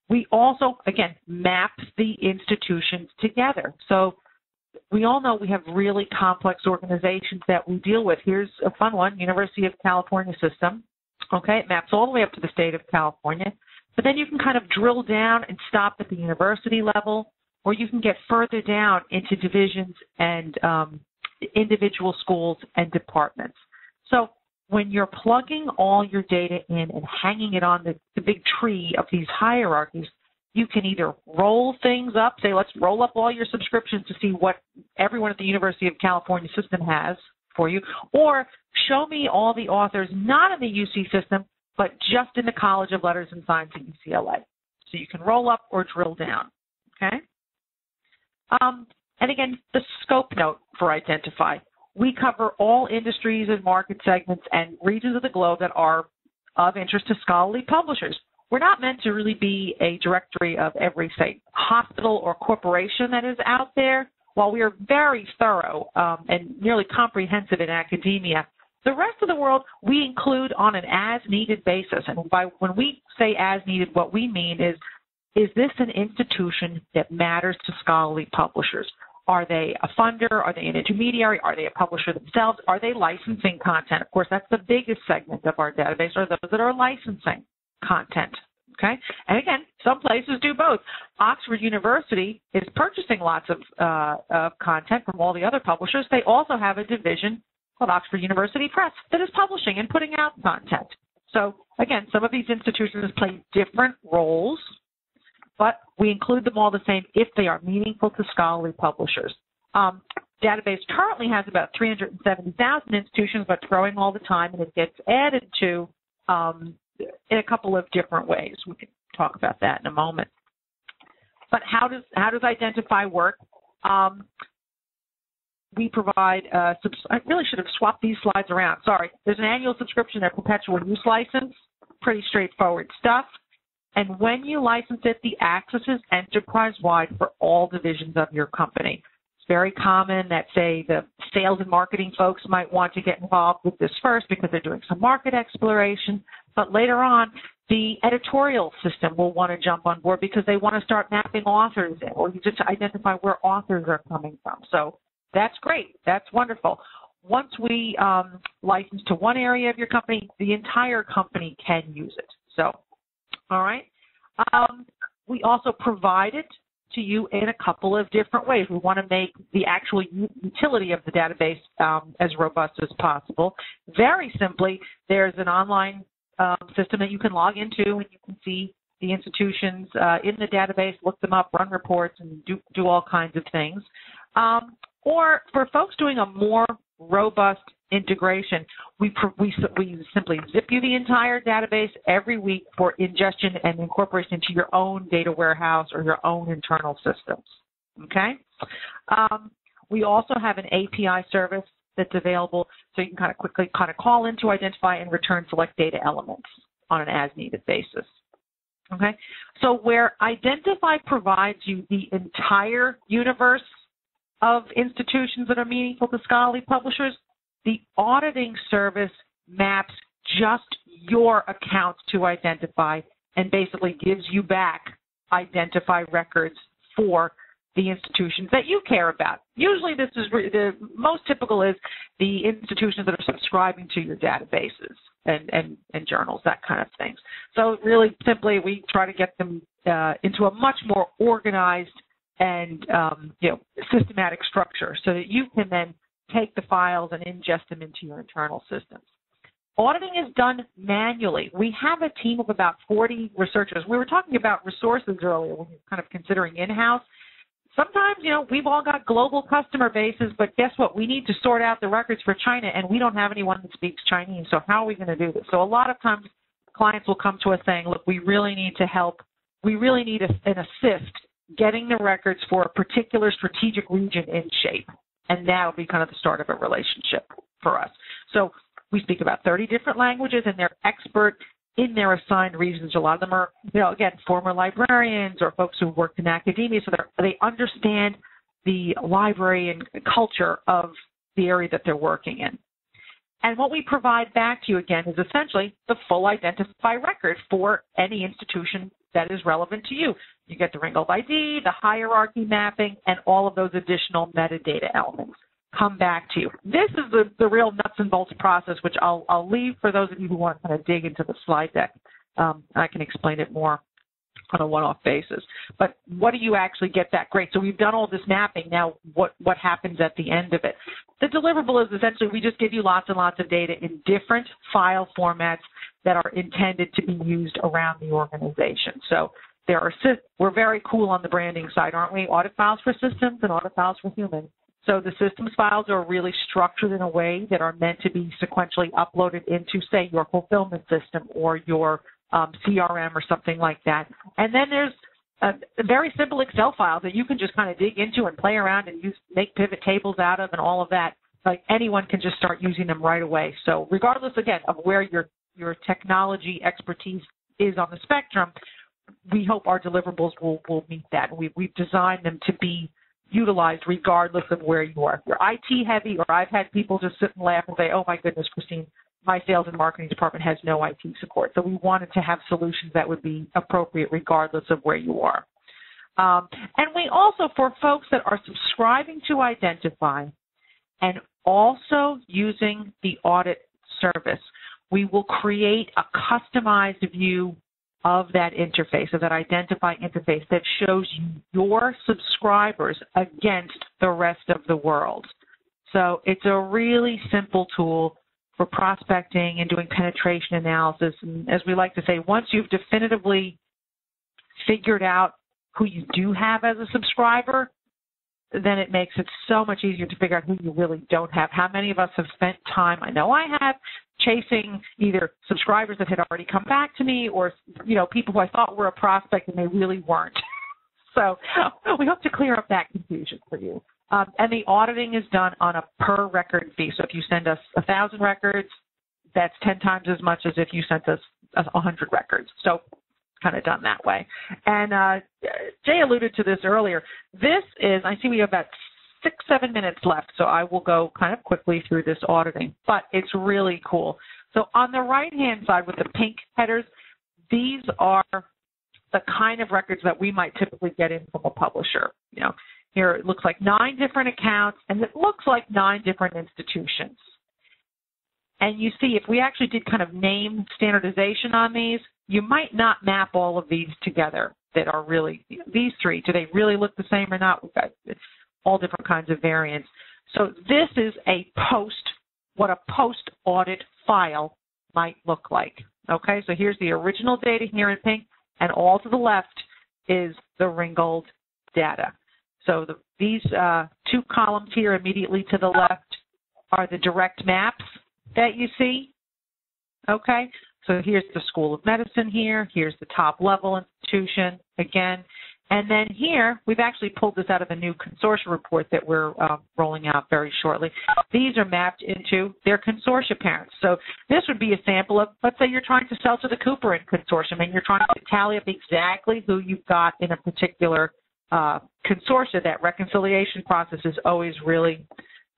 We also, again, map the institutions together. So we all know we have really complex organizations that we deal with. Here's a fun one, University of California system. Okay, it maps all the way up to the state of California. But then you can kind of drill down and stop at the university level, or you can get further down into divisions and individual schools and departments. So when you're plugging all your data in and hanging it on the big tree of these hierarchies, you can either roll things up, say, let's roll up all your subscriptions to see what everyone at the University of California system has for you, or show me all the authors not in the UC system, but just in the College of Letters and Science at UCLA. So you can roll up or drill down, okay? And again, the scope note for Identify. we cover all industries and market segments and regions of the globe that are of interest to scholarly publishers. We're not meant to really be a directory of every, say, hospital or corporation that is out there. While we are very thorough and nearly comprehensive in academia, the rest of the world we include on an as-needed basis. And when we say as-needed, what we mean is this an institution that matters to scholarly publishers? Are they a funder? Are they an intermediary? Are they a publisher themselves? Are they licensing content? Of course, that's the biggest segment of our database, are those that are licensing content. Okay? And again, some places do both. Oxford University is purchasing lots of content from all the other publishers. They also have a division called Oxford University Press that is publishing and putting out content. So again, some of these institutions play different roles, but we include them all the same if they are meaningful to scholarly publishers. Database currently has about 370,000 institutions, but growing all the time, and it gets added to in a couple of different ways. We can talk about that in a moment. But how does Identify work? We provide, I really should have swapped these slides around. Sorry. There's an annual subscription and perpetual use license, pretty straightforward stuff. And when you license it, the access is enterprise-wide for all divisions of your company. It's very common that, say, the sales and marketing folks might want to get involved with this first because they're doing some market exploration. But later on, the editorial system will want to jump on board because they want to start mapping authors in, or just to identify where authors are coming from. So that's great. That's wonderful. Once we license to one area of your company, the entire company can use it. So, all right. We also provide it to you in a couple of different ways. We want to make the actual utility of the database as robust as possible. Very simply, there's an online system that you can log into, and you can see the institutions in the database, look them up, run reports, and do all kinds of things. Or for folks doing a more robust integration, we simply zip you the entire database every week for ingestion and incorporation into your own data warehouse or your own internal systems. Okay? We also have an API service that's available, so you can kind of quickly call in to identify and return select data elements on an as-needed basis. Okay? So where Identify provides you the entire universe of institutions that are meaningful to scholarly publishers, the auditing service maps just your accounts to Identify and basically gives you back Identify records for the institutions that you care about. Usually this is the most typical is the institutions that are subscribing to your databases and journals, that kind of thing. So really simply we try to get them into a much more organized and systematic structure so that you can then take the files and ingest them into your internal systems. Auditing is done manually. We have a team of about 40 researchers. We were talking about resources earlier when we were kind of considering in-house. Sometimes, we've all got global customer bases, but guess what? We need to sort out the records for China, and we don't have anyone that speaks Chinese, so how are we going to do this? So a lot of times clients will come to us saying, look, we really need to help. We really need an assist getting the records for a particular strategic region in shape, and that will be kind of the start of a relationship for us. So we speak about 30 different languages, and they're expert in their assigned regions. A lot of them are, again, former librarians or folks who worked in academia, so they understand the library and culture of the area that they're working in. And what we provide back to you, again, is essentially the full Identify record for any institution that is relevant to you. You get the Ringgold ID, the hierarchy mapping, and all of those additional metadata elements come back to you. This is the real nuts and bolts process, which I'll leave for those of you who want to kind of dig into the slide deck. I can explain it more on a one-off basis. But what do you actually get back? Great. So we've done all this mapping. Now what happens at the end of it? The deliverable is essentially we just give you lots and lots of data in different file formats that are intended to be used around the organization. So we're very cool on the branding side, aren't we? Audit files for systems and audit files for humans. So the systems files are really structured in a way that are meant to be sequentially uploaded into, say, your fulfillment system or your CRM or something like that. And then there's very simple Excel files that you can just kind of dig into and play around and make pivot tables out of and all of that. like anyone can just start using them right away. So regardless, again, of where your technology expertise is on the spectrum, we hope our deliverables will meet that. We've designed them to be utilized regardless of where you are. If you're IT heavy, or I've had people just sit and laugh and say, oh my goodness, Christine, my sales and marketing department has no IT support. So we wanted to have solutions that would be appropriate regardless of where you are. And we also, for folks that are subscribing to Identify and also using the audit service, we will create a customized view of that interface, of that Identify interface that shows you your subscribers against the rest of the world. So it's a really simple tool for prospecting and doing penetration analysis. And as we like to say, once you've definitively figured out who you do have as a subscriber, then it makes it so much easier to figure out who you really don't have. How many of us have spent time, I know I have, chasing either subscribers that had already come back to me or, people who I thought were a prospect and they really weren't. So we hope to clear up that confusion for you. And the auditing is done on a per record fee. So if you send us 1,000 records, that's 10 times as much as if you sent us 100 records. So kind of done that way. And Jay alluded to this earlier. This is, I see we have about 6-7 minutes left, so I will go kind of quickly through this auditing, but it's really cool. So on the right-hand side with the pink headers, these are the kind of records that we might typically get in from a publisher. Here it looks like 9 different accounts, and it looks like 9 different institutions. And you see, if we actually did kind of name standardization on these, you might not map all of these together that are really, these 3, do they really look the same or not? We've got all different kinds of variants. So this is what a post-audit file might look like. Okay, so here's the original data here in pink, and all to the left is the Ringgold data. So these 2 columns here immediately to the left are the direct maps that you see. Okay, so here's the School of Medicine here. Here's the top level institution again. And then here, we've actually pulled this out of the new consortia report that we're rolling out very shortly. These are mapped into their consortia parents. So this would be a sample of, let's say you're trying to sell to the Cooper and Consortium, and you're trying to tally up exactly who you've got in a particular consortia. That reconciliation process is always really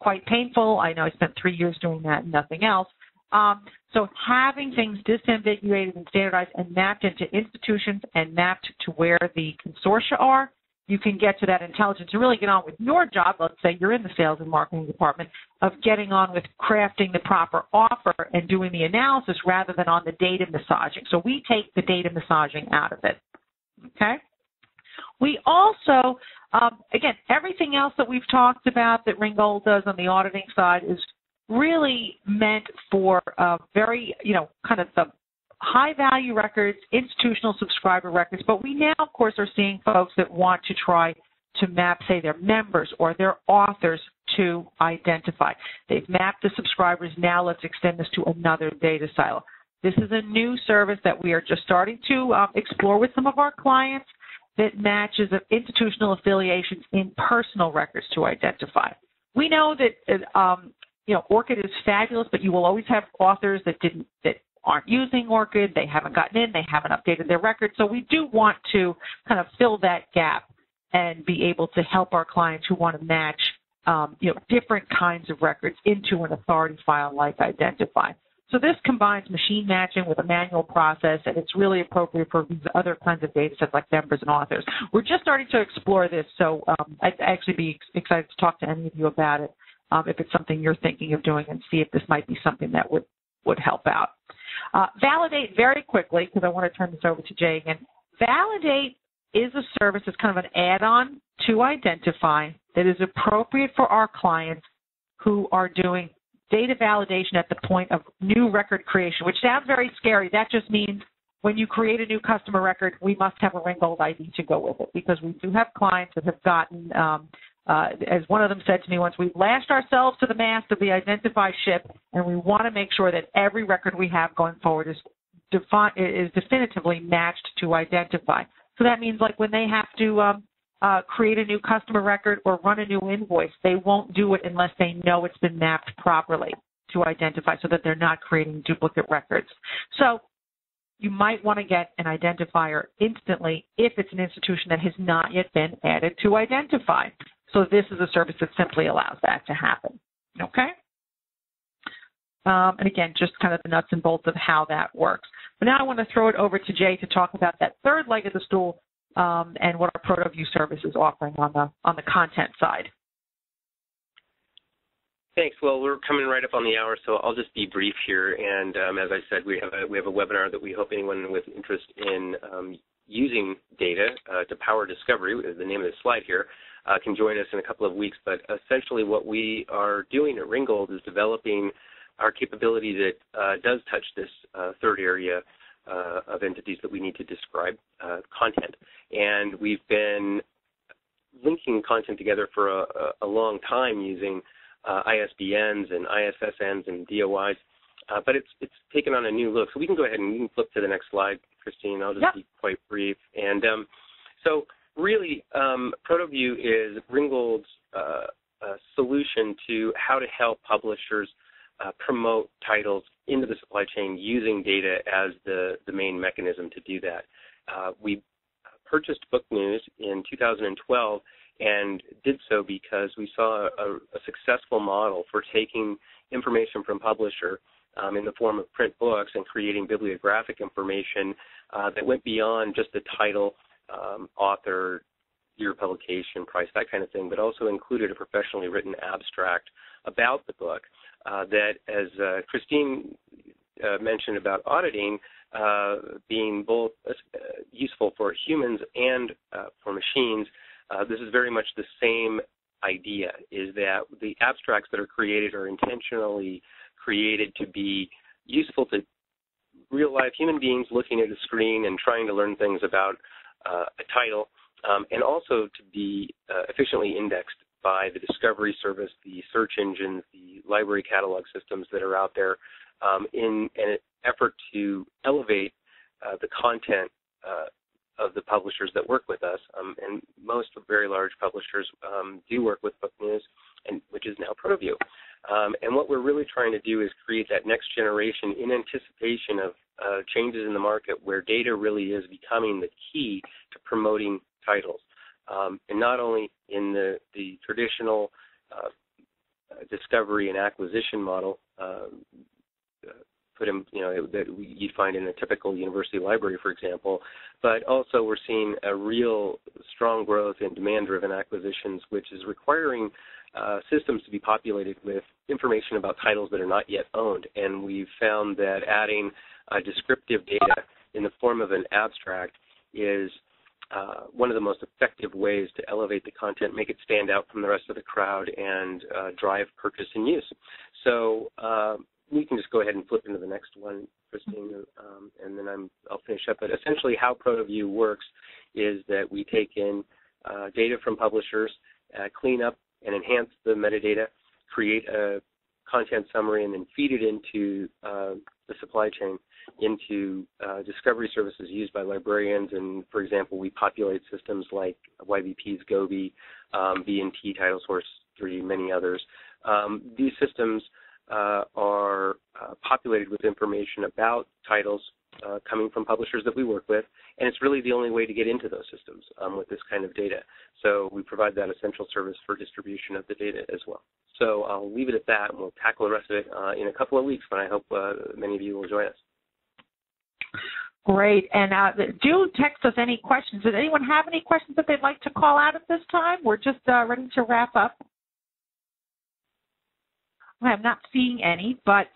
quite painful. I know I spent 3 years doing that and nothing else. So having things disambiguated and standardized and mapped into institutions and mapped to where the consortia are, you can get to that intelligence and really get on with your job. Let's say you're in the sales and marketing department, of getting on with crafting the proper offer and doing the analysis rather than on the data massaging. So we take the data massaging out of it. Okay? We also, again, everything else that we've talked about that Ringgold does on the auditing side is really meant for very, kind of the high-value records, institutional subscriber records. But we now, of course, are seeing folks that want to try to map, say, their members or their authors to Identify. They've mapped the subscribers. Now let's extend this to another data silo. This is a new service that we are just starting to explore with some of our clients that matches institutional affiliations in personal records to Identify. We know that ORCID is fabulous, but you will always have authors that aren't using ORCID, they haven't gotten in, they haven't updated their records. So we do want to kind of fill that gap and be able to help our clients who want to match, different kinds of records into an authority file like Identify. So this combines machine matching with a manual process, and it's really appropriate for these other kinds of data sets like members and authors. We're just starting to explore this, so I'd actually be excited to talk to any of you about it if it's something you're thinking of doing, and see if this might be something that would help out. Validate very quickly, because I want to turn this over to Jay again. Validate is a service that's kind of an add-on to Identify that is appropriate for our clients who are doing data validation at the point of new record creation, which sounds very scary. That just means when you create a new customer record, we must have a Ringgold ID to go with it, because we do have clients that have gotten, as one of them said to me once, we've lashed ourselves to the mast of the Identify ship, and we want to make sure that every record we have going forward is definitively matched to Identify. So that means like when they have to create a new customer record or run a new invoice. They won't do it unless they know it's been mapped properly to identify so that they're not creating duplicate records. So you might want to get an identifier instantly if it's an institution that has not yet been added to identify. So this is a service that simply allows that to happen. Okay? And again, just kind of the nuts and bolts of how that works. But now I want to throw it over to Jay to talk about that third leg of the stool and what our ProtoView service is offering on the content side. Thanks. Well, we're coming right up on the hour, so I'll just be brief here. And as I said, we have a webinar that we hope anyone with interest in using data to power discovery, is the name of the slide here, can join us in a couple of weeks. But essentially what we are doing at Ringgold is developing our capability that does touch this third area of entities that we need to describe content. And we've been linking content together for a long time using ISBNs and ISSNs and DOIs, but it's taken on a new look. So we can go ahead and you can flip to the next slide, Christine. I'll just be quite brief. And so really, ProtoView is Ringgold's solution to how to help publishers promote titles into the supply chain using data as the main mechanism to do that. We purchased Book News in 2012 and did so because we saw a successful model for taking information from publisher in the form of print books and creating bibliographic information that went beyond just the title, author, year of publication, price, that kind of thing, but also included a professionally written abstract about the book that, as Christine mentioned about auditing, being both useful for humans and for machines. This is very much the same idea, is that the abstracts that are created are intentionally created to be useful to real-life human beings looking at a screen and trying to learn things about a title, and also to be efficiently indexed by the discovery service, the search engines, the library catalog systems that are out there in an effort to elevate the content of the publishers that work with us, and most very large publishers do work with Book News, and which is now ProtoView. And what we're really trying to do is create that next generation in anticipation of changes in the market where data really is becoming the key to promoting titles. And not only in the traditional discovery and acquisition model put in, that you'd find in a typical university library, for example, but also we're seeing a real strong growth in demand-driven acquisitions, which is requiring systems to be populated with information about titles that are not yet owned. And we've found that adding descriptive data in the form of an abstract is one of the most effective ways to elevate the content, make it stand out from the rest of the crowd, and drive purchase and use. So we can just go ahead and flip into the next one, Christine, and then I'll finish up. But essentially how ProtoView works is that we take in data from publishers, clean up and enhance the metadata, create a content summary, and then feed it into the supply chain, into discovery services used by librarians. And, for example, we populate systems like YBP's Gobi, B&T, Title Source 3, many others. These systems are populated with information about titles coming from publishers that we work with, and it's really the only way to get into those systems with this kind of data. So we provide that essential service for distribution of the data as well. So I'll leave it at that, and we'll tackle the rest of it in a couple of weeks when I hope many of you will join us. Great. And do text us any questions. Does anyone have any questions that they'd like to call out at this time? We're just ready to wrap up. I'm not seeing any, but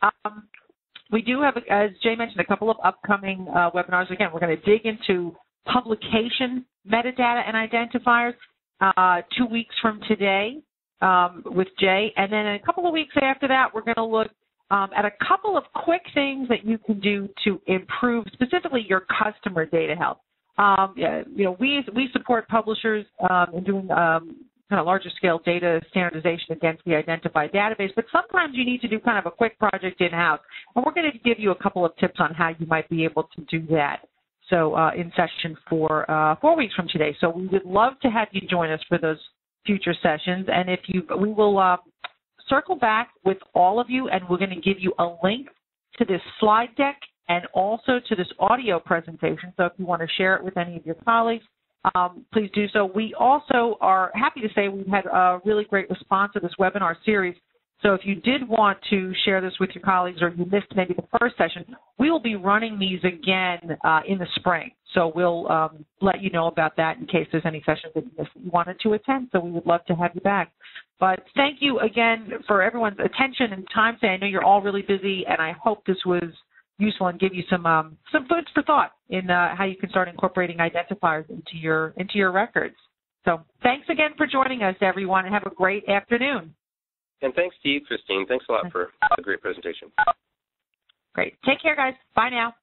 we do have, as Jay mentioned, a couple of upcoming webinars. Again, we're going to dig into publication metadata and identifiers 2 weeks from today with Jay. And then in a couple of weeks after that, we're going to look at a couple of quick things that you can do to improve specifically your customer data health. We support publishers in doing kind of larger scale data standardization against the identified database, but sometimes you need to do kind of a quick project in-house. And we're going to give you a couple of tips on how you might be able to do that. So in session for 4 weeks from today. So we would love to have you join us for those future sessions. And we will circle back with all of you, and we're going to give you a link to this slide deck and also to this audio presentation. So if you want to share it with any of your colleagues, please do so. We also are happy to say we've had a really great response to this webinar series. So if you did want to share this with your colleagues or you missed maybe the first session, we will be running these again in the spring. So we'll let you know about that in case there's any sessions that you missed that you wanted to attend. So we would love to have you back. But thank you again for everyone's attention and time today. I know you're all really busy, and I hope this was useful and give you some food for thought in how you can start incorporating identifiers into your records. So thanks again for joining us, everyone, and have a great afternoon. And thanks to you, Christine. Thanks a lot for a great presentation. Great. Take care, guys. Bye now.